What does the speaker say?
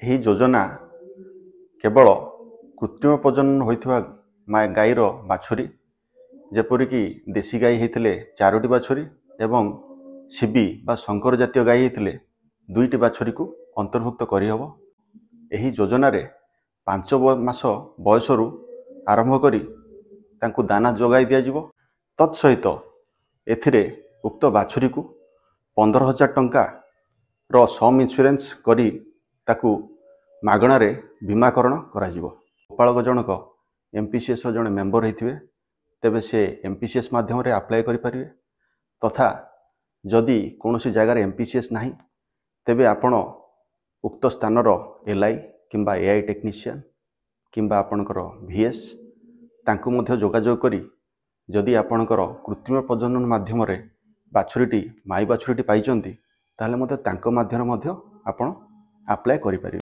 ଏହି ଯୋଜନା କେବଳ कृत्रिम प्रजनन होइथिबा गाईर बाछुरी जेपरिकी देशी गाई होइथिले 4टी बाछुरी एवं सीबी बा शंकर जातीय गाई होइथिले 2टी बाछुरी को अंतर्भुक्त करिहब। एही योजना रे 5 मास बयसरू आरंभ करी तांकु दाना जोगाई दिया जिवो। तत्सहित एथिरे उक्त बाछुरी को 15,000 टंका रो सम इन्स्योरेंस करी ताकु मागणारे बीमाकरण करा जिवो। गोपालक जनक एमपीसीएस रो जने मेंबर होइथिबे तेबे से एमपीसीएस माध्यम रे अप्लाई करि परिबे तथा जदि कोनोसी जगह रे एमपीसीएस नाही तेबे आपण उक्त स्थान रो एलआई किंबा एआई टेक्नीशियन किंबा आपणकर वीएस तांकु मध्य जोगाजोग करी जदि आपणकर कृत्रिम प्रजनन माध्यम रे बाछुरीटी माई बाछुरीटी पाइचंती ताहले मते तांको माध्यम मध्ये आपण अप्लाई करि परिबे।